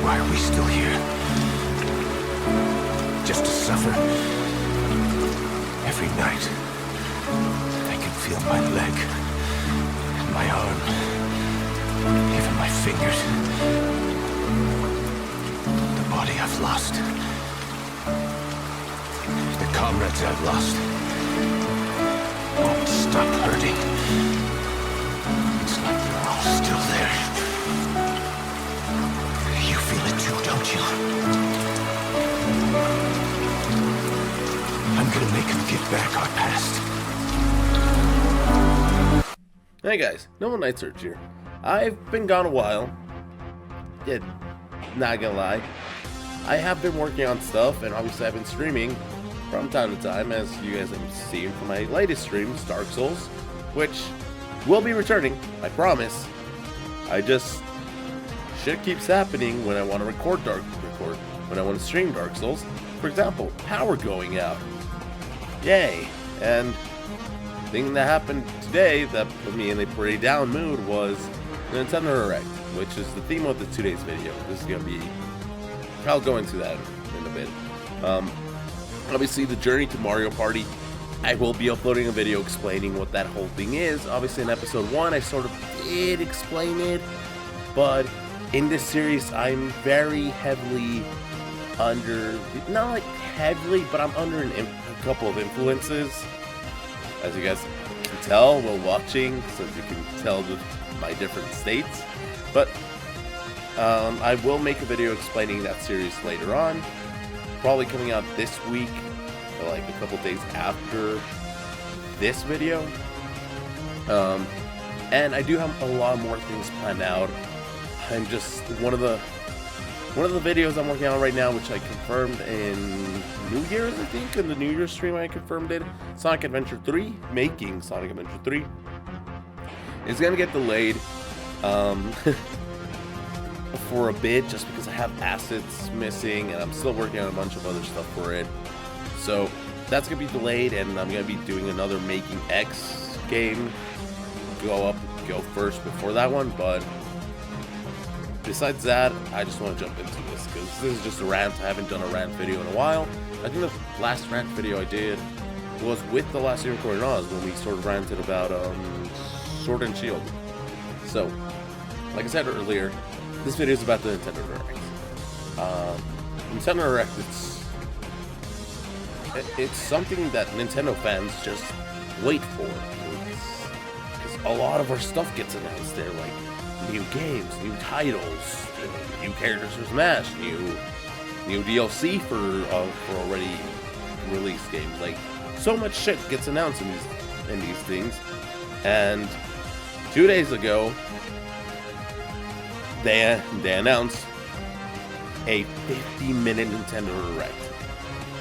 Why are we still here? Just to suffer? Every night, I can feel my leg, and my arm, even my fingers. The body I've lost. The comrades I've lost won't stop hurting. It's like they're all still there. You feel it too, don't you? I'm gonna make them get back our past. Hey guys, Noble Night Search here. I've been gone a while. Yeah, not gonna lie. I have been working on stuff, and obviously I've been streaming from time to time, as you guys have seen from my latest streams, Dark Souls, which will be returning, I promise. I just... shit keeps happening when I want to when I want to stream Dark Souls. For example, power going out. Yay! And the thing that happened today that put me in a pretty down mood was the Nintendo Direct, which is the theme of the today's video. This is gonna be... I'll go into that in a bit. Obviously, the journey to Mario Party. I will be uploading a video explaining what that whole thing is. Obviously, in episode 1, I sort of did explain it, but in this series, I'm very heavily under, not like heavily, but I'm under a couple of influences, as you guys can tell while watching, since you can tell my different states. But I will make a video explaining that series later on, probably coming out this week, or like a couple days after this video. And I do have a lot more things planned out. I'm just one of the videos I'm working on right now, which I confirmed in New Year's, I think, in the New Year's stream I confirmed it. Sonic Adventure 3, making Sonic Adventure 3, is gonna get delayed for a bit, just because I have assets missing, and I'm still working on a bunch of other stuff for it. So that's gonna be delayed, and I'm gonna be doing another Making X game. Go first before that one, but besides that, I just want to jump into this, because this is just a rant. I haven't done a rant video in a while. I think the last rant video I did was with the last year recording Oz, when we sort of ranted about Sword and Shield. So, like I said earlier, this video is about the Nintendo Direct. Nintendo Direct, it's something that Nintendo fans just wait for. Because a lot of our stuff gets announced there, like new games, new titles, new characters for Smash, new DLC for already released games. Like, so much shit gets announced in these things. And 2 days ago, they announced a 50-minute Nintendo Direct.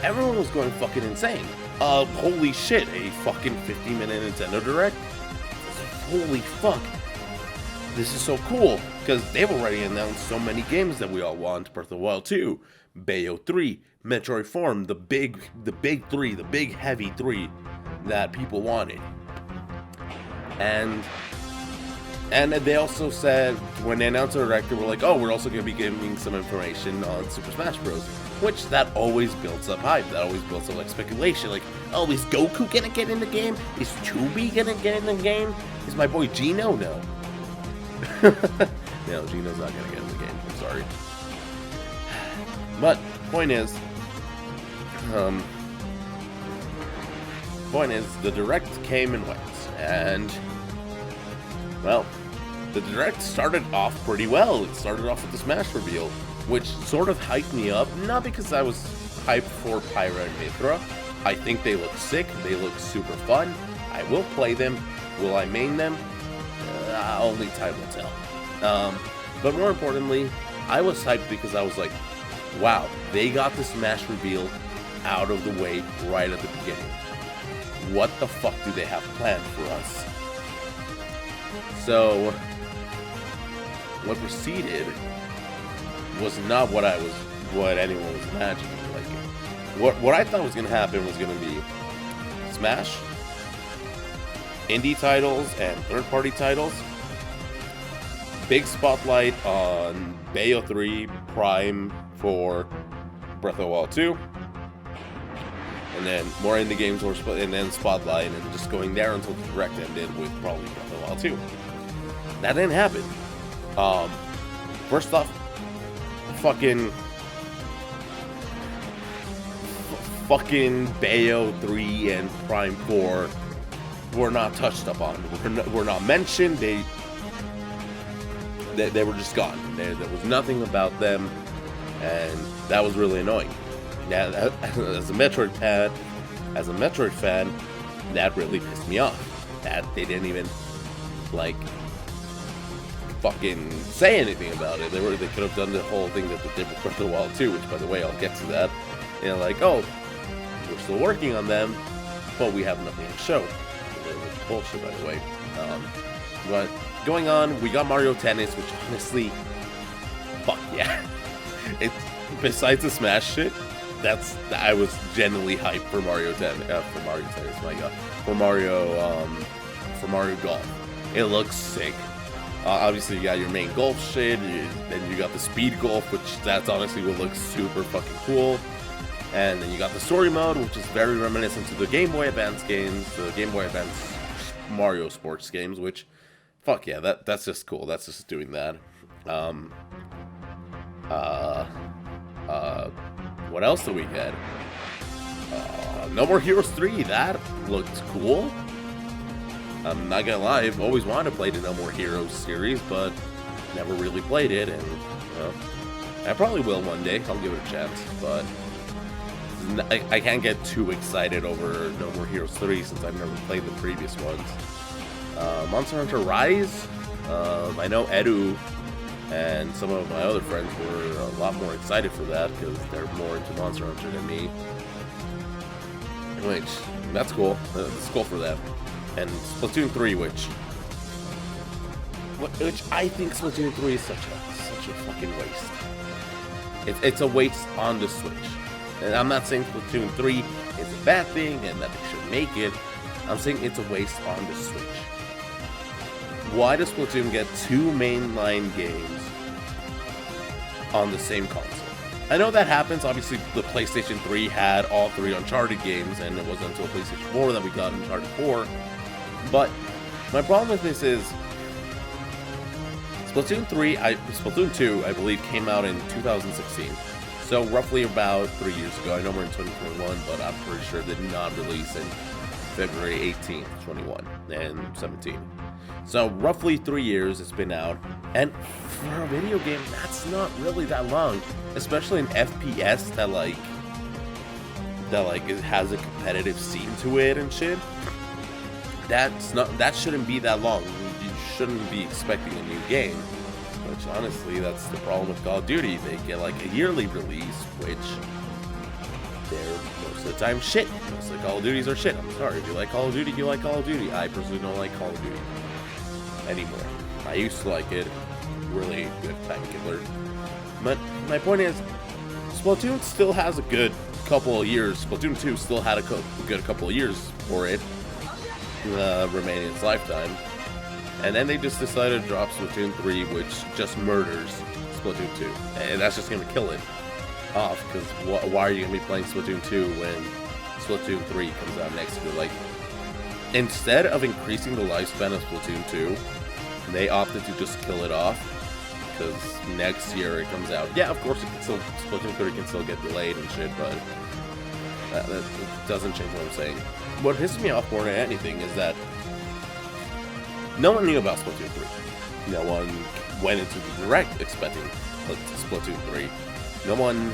Everyone was going fucking insane. Holy shit, a fucking 50-minute Nintendo Direct? Holy fuck. This is so cool, because they've already announced so many games that we all want. Breath of the Wild 2, Bayo 3, Metroid Form, the big three, the big heavy three that people wanted. And they also said, when they announced the Direct, they were like, oh, we're also going to be giving some information on Super Smash Bros. Which, that always builds up hype, that always builds up like speculation, like, oh, is Goku gonna get in the game? Is 2B gonna get in the game? Is my boy Gino? No. No, Gino's not gonna get in the game, I'm sorry. But, point is, the Direct came and went, and, well, the Direct started off pretty well. It started off with the Smash reveal, which sort of hyped me up, not because I was hyped for Pyra and Mithra. I think they look sick, they look super fun. I will play them. Will I main them? Only time will tell. But more importantly, I was hyped because I was like, wow, they got the Smash reveal out of the way right at the beginning. What the fuck do they have planned for us? So, what preceded was not what anyone was imagining. Like, what I thought was going to happen was going to be Smash, indie titles and third-party titles, big spotlight on Bayo 3, Prime 4, Breath of the Wild 2, and then more indie games, and then Spotlight, and just going there until the Direct ended with probably Breath of the Wild 2. That didn't happen. First off, fucking Bayo 3 and Prime 4 were not touched upon. Were not mentioned. They were just gone. There was nothing about them, and that was really annoying. Now, as a Metroid fan, that really pissed me off. That they didn't even like fucking say anything about it. They could have done the whole thing that they did with Breath of the Wild 2, which, by the way, I'll get to that. And like, oh, we're still working on them, but we have nothing to show. Which bullshit, by the way. But going on, we got Mario Tennis, which honestly, fuck yeah. It's besides the Smash shit. I was genuinely hyped for Mario Tennis. My God, for Mario Golf. It looks sick. Obviously, you got your main golf shit, then you got the speed golf, which that's honestly what looks super fucking cool. And then you got the story mode, which is very reminiscent to the Game Boy Advance games, the Game Boy Advance Mario Sports games, which, fuck yeah, that's just cool. That's just doing that. What else do we get? No More Heroes 3, that looked cool. I'm not gonna lie, I've always wanted to play the No More Heroes series, but never really played it, and I probably will one day. I'll give it a chance, but I can't get too excited over No More Heroes 3 since I've never played the previous ones. Monster Hunter Rise, I know Edu and some of my other friends were a lot more excited for that because they're more into Monster Hunter than me. Which, that's cool. That's cool for them. And Splatoon 3, which I think Splatoon 3 is such a fucking waste. It's a waste on the Switch. And I'm not saying Splatoon 3 is a bad thing and that they should make it. I'm saying it's a waste on the Switch. Why does Splatoon get two mainline games on the same console? I know that happens. Obviously, the PlayStation 3 had all three Uncharted games, and it wasn't until PlayStation 4 that we got Uncharted 4. But my problem with this is Splatoon 2, I believe, came out in 2016. So roughly about 3 years ago. I know we're in 2021, but I'm pretty sure it did not release in February 18th, 21 and 17. So roughly 3 years it's been out, and for a video game, that's not really that long, especially an FPS that it has a competitive scene to it and shit. That shouldn't be that long. You shouldn't be expecting a new game. Which honestly, that's the problem with Call of Duty. They get like a yearly release, which they're most of the time shit. Most of the Call of Duties are shit. I'm sorry. If you like Call of Duty, you like Call of Duty. I personally don't like Call of Duty anymore. I used to like it. Really good time killer. But my point is, Splatoon still has a good couple of years. Splatoon 2 still had a good couple of years for it, remaining its lifetime. And then they just decided to drop Splatoon 3, which just murders Splatoon 2. And that's just going to kill it off, because why are you going to be playing Splatoon 2 when Splatoon 3 comes out next year? Like, instead of increasing the lifespan of Splatoon 2, they opted to just kill it off, because next year it comes out. Yeah, of course, Splatoon 3 can still get delayed and shit, but that doesn't change what I'm saying. What pisses me off more than anything is that no one knew about Splatoon 3. No one went into the Direct expecting Splatoon 3. No one,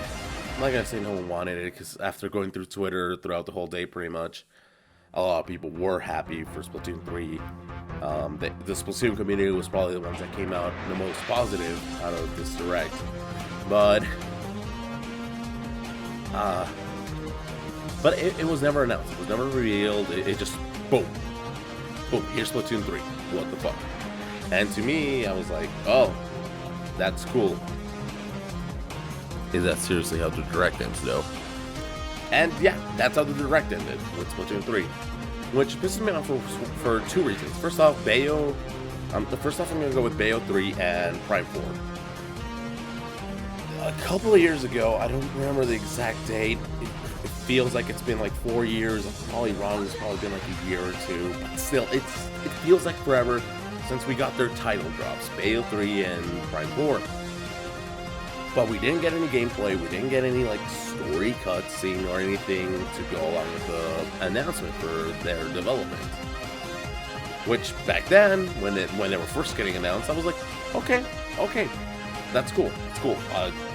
I'm not gonna say no one wanted it, because after going through Twitter throughout the whole day pretty much, a lot of people were happy for Splatoon 3. The Splatoon community was probably the ones that came out the most positive out of this Direct. But it was never announced. It was never revealed. It just, boom, here's Splatoon 3. What the fuck? And to me, I was like, oh, that's cool. Is that seriously how the Direct ends, though? And yeah, that's how the Direct ended with Splatoon 3. Which pisses me off for two reasons. First off, I'm going to go with Bayo 3 and Prime 4. a couple of years ago, I don't remember the exact date. It feels like it's been like 4 years. I'm probably wrong. It's probably been like a year or two. But still, it feels like forever since we got their title drops, Bayo 3 and Prime 4. But we didn't get any gameplay. We didn't get any like story cutscene or anything to go along with the announcement for their development. Which back then, when they were first getting announced, I was like, okay, that's cool. It's cool.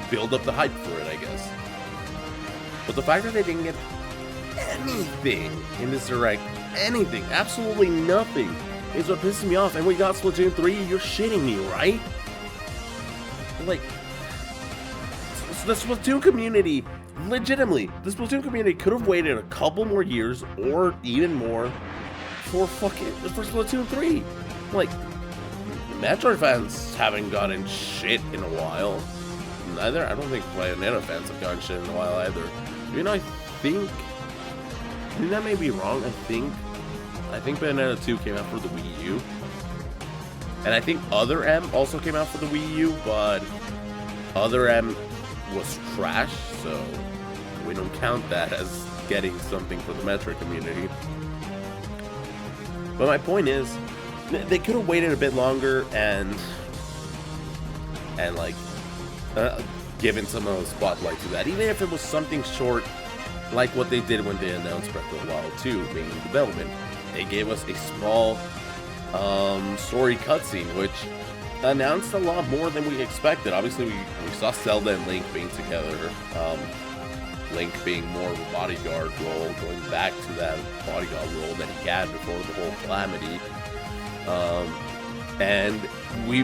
Build up the hype for it, I guess. But the fact that they didn't get anything in this direct, anything, absolutely nothing, is what pisses me off. And we got Splatoon 3. You're shitting me, right? Like, the Splatoon community, legitimately, the Splatoon community could have waited a couple more years or even more for Splatoon 3. Like, Metroid fans haven't gotten shit in a while. Neither, I don't think Bayonetta fans have gotten shit in a while either. You know, I think that may be wrong. I think Bayonetta 2 came out for the Wii U. And I think Other M also came out for the Wii U, but Other M was trash, so we don't count that as getting something for the Metroid community. But my point is, they could have waited a bit longer and like given some of the spotlight to that, even if it was something short, like what they did when they announced Breath of the Wild 2 being in development. They gave us a small story cutscene, which announced a lot more than we expected. Obviously, we saw Zelda and Link being together. Link being more of a bodyguard role, going back to that bodyguard role that he had before the whole calamity. And we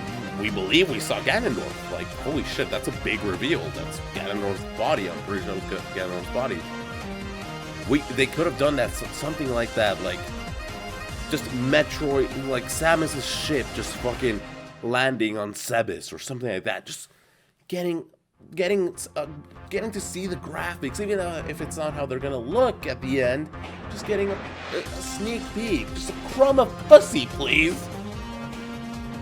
believe we saw Ganondorf. Like, holy shit, that's a big reveal. That's Ganondorf's body. I'm pretty sure it was Ganondorf's body. They could have done that, something like that, like just Metroid, like Samus's ship just fucking landing on Sebes or something like that. Just getting to see the graphics, even if it's not how they're gonna look at the end. Just getting a sneak peek, just a crumb of pussy, please.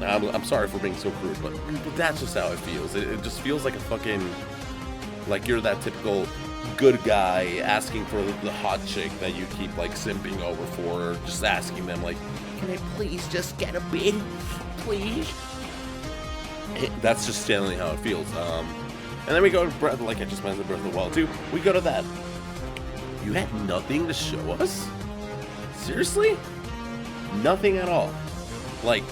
I'm sorry for being so crude, but that's just how it feels. It just feels like a fucking, like you're that typical good guy asking for the hot chick that you keep like simping over for, just asking them like, can I please just get a bit, please? That's just generally how it feels. And then we go to like I just mentioned, Breath of the Wild 2. We go to that. You had nothing to show us? Seriously? Nothing at all. Like,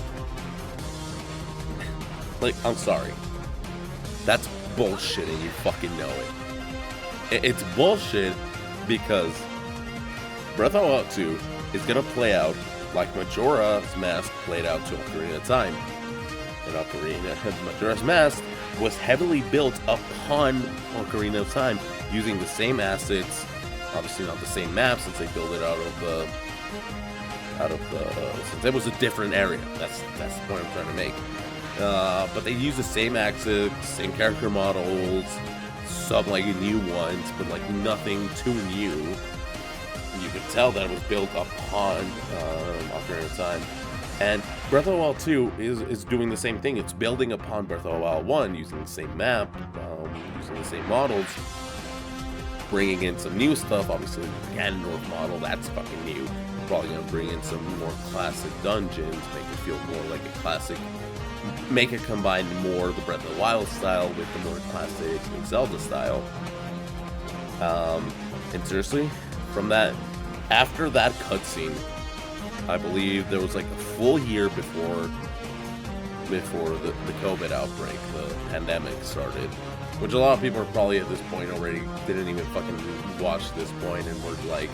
I'm sorry. That's bullshit and you fucking know it. It's bullshit because Breath of the Wild 2 is gonna play out like Majora's Mask played out to Ocarina of Time. And Majora's Mask was heavily built upon Ocarina of Time, using the same assets, obviously not the same map since they built it out of the since it was a different area. That's the point I'm trying to make. But they use the same assets, same character models, some like new ones, but like nothing too new. You could tell that it was built upon Ocarina of Time. And Breath of the Wild 2 is doing the same thing. It's building upon Breath of the Wild 1, using the same map, using the same models, bringing in some new stuff. Obviously, the Ganondorf model, that's fucking new. We're probably going to bring in some more classic dungeons, make it feel more like a classic, make it combine more the Breath of the Wild style with the more classic Zelda style. And seriously, from that, after that cutscene, I believe there was like a full year before the COVID outbreak, the pandemic started, which a lot of people are probably at this point already didn't even fucking watch this point and were like,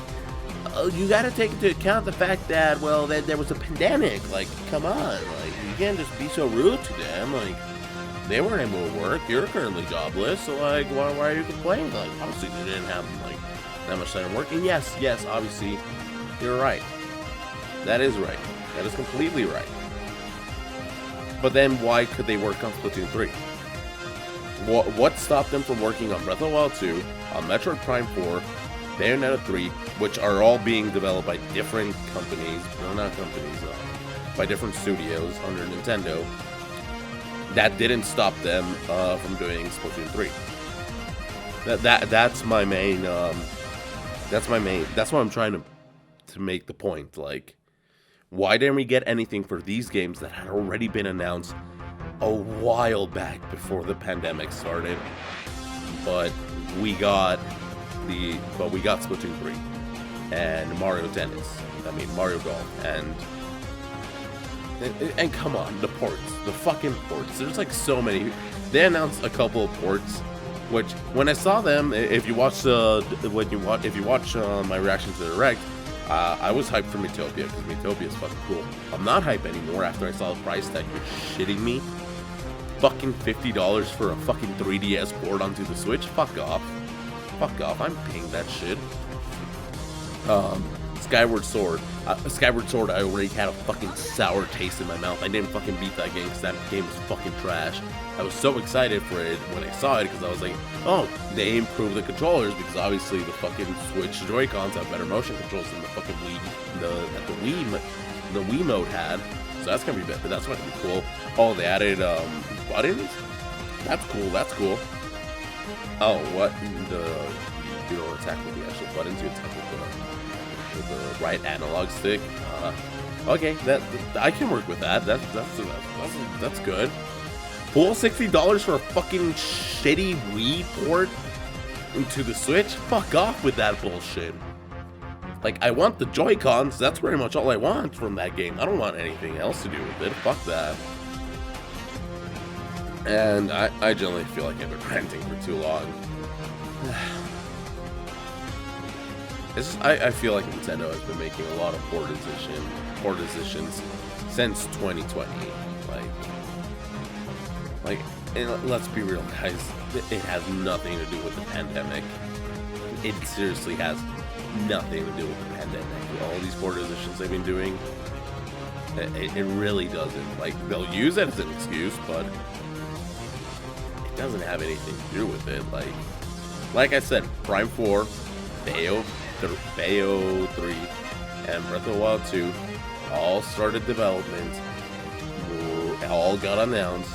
oh, you gotta take into account the fact that, well, that there was a pandemic. Like, come on, like, you can't just be so rude to them. Like, they weren't able to work. You're currently jobless, so like, why are you complaining? Like, obviously they didn't have like that much time working. Yes, obviously, you're right. That is right. That is completely right. But then why could they work on Splatoon 3? What stopped them from working on Breath of the Wild 2, on Metroid Prime 4, Bayonetta 3, which are all being developed by different companies, no, not companies, by different studios under Nintendo? that didn't stop them from doing Splatoon 3. That's my main. That's what I'm trying to make the point. Like, why didn't we get anything for these games that had already been announced a while back before the pandemic started? But we got Splatoon 3 and Mario Tennis. I mean Mario Golf and come on, the ports, the fucking ports. There's like so many. They announced a couple of ports, which when I saw them, if you watch my reaction to the Direct, I was hyped for Metopia because Metopia is fucking cool. I'm not hyped anymore after I saw the price tag. You're shitting me? Fucking $50 for a fucking 3DS board onto the Switch? Fuck off. Fuck off. I'm paying that shit. Skyward Sword. Skyward Sword, I already had a fucking sour taste in my mouth. I didn't fucking beat that game because that game was fucking trash. I was so excited for it when I saw it because I was like, oh, they improved the controllers because obviously the fucking Switch Joy-Cons have better motion controls than the fucking Wii, the Wii mode had. So that's gonna be better. That's gonna be cool. Oh, they added buttons. That's cool. That's cool. Oh, what? You don't attack with the actual buttons. You attack with the right analog stick. Okay, that I can work with that. That's good. Full $60 for a fucking shitty Wii port into the Switch? Fuck off with that bullshit. Like, I want the Joy-Cons. That's pretty much all I want from that game. I don't want anything else to do with it. Fuck that. And I generally feel like I've been ranting for too long. It's just, I feel like Nintendo has been making a lot of poor decisions since 2020. Like, and let's be real, guys. It has nothing to do with the pandemic. It seriously has nothing to do with the pandemic. All these poor decisions they've been doing, it really doesn't. Like, they'll use it as an excuse, but it doesn't have anything to do with it. Like I said, Prime 4, Bayo 3, and Breath of the Wild 2 all started development, all got announced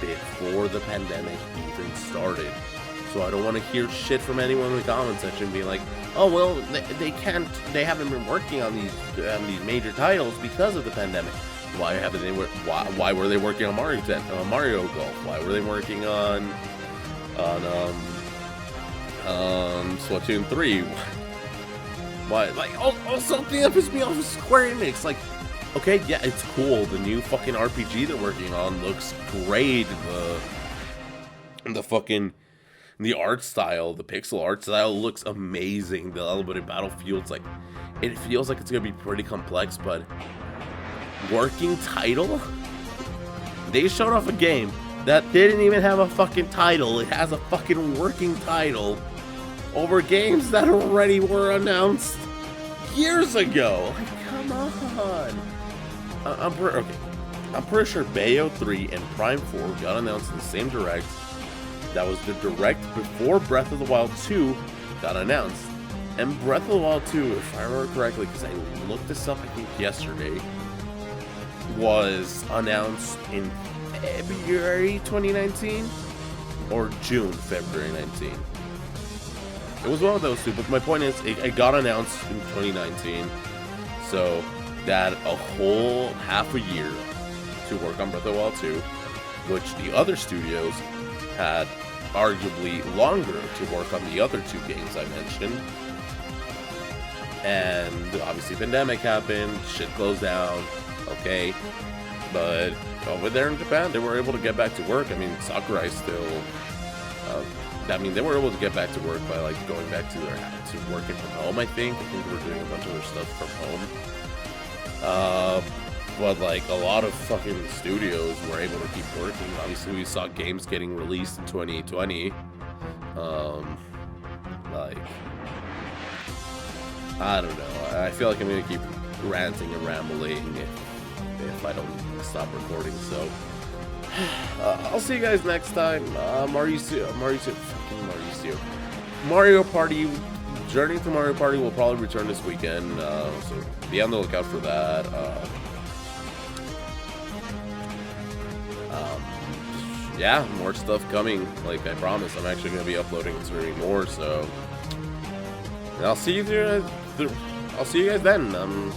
before the pandemic even started. So I don't want to hear shit from anyone in the comment section being like, oh well, they haven't been working on these major titles because of the pandemic. Why were they working on Mario Golf? Why were they working on Splatoon 3? Why? Like, also something that pisses me off is Square Enix. Like, okay, yeah, it's cool. The new fucking RPG they're working on looks great. The art style, the pixel art style looks amazing. The elevated battlefield's like, it feels like it's gonna be pretty complex, but working title? They showed off a game that didn't even have a fucking title. It has a fucking working title over games that already were announced years ago. Like, come on. I'm pretty sure Bayo 3 and Prime 4 got announced in the same Direct. That was the Direct before Breath of the Wild 2 got announced. And Breath of the Wild 2, if I remember correctly, because I looked this up I think yesterday, was announced in February 2019 or February 19. It was one of those two, but my point is, it got announced in 2019, so that a whole half a year to work on Breath of the Wild 2, which the other studios had arguably longer to work on the other two games I mentioned. And obviously pandemic happened, shit closed down, okay, but over there in Japan they were able to get back to work. I mean, Sakurai still they were able to get back to work by like going back to working from home. I think they were doing a bunch of their stuff from home, but like a lot of fucking studios were able to keep working. Obviously we saw games getting released in 2020, like, I don't know. I feel like I'm gonna keep ranting and rambling if I don't stop recording. So I'll see you guys next time. Mario Party, Journey to Mario Party will probably return this weekend. So be on the lookout for that. yeah, more stuff coming. Like I promised, I'm actually gonna be uploading and streaming more. So, and I'll see you there. I'll see you guys then. I'm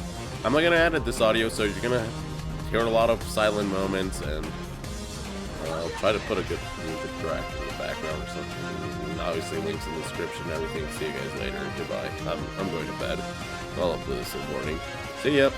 not gonna edit this audio, so you're gonna hear a lot of silent moments, and I'll try to put a good music track in the background or something. And obviously, links in the description and everything. See you guys later. Goodbye. I'm going to bed. I'll upload this in the morning. See ya.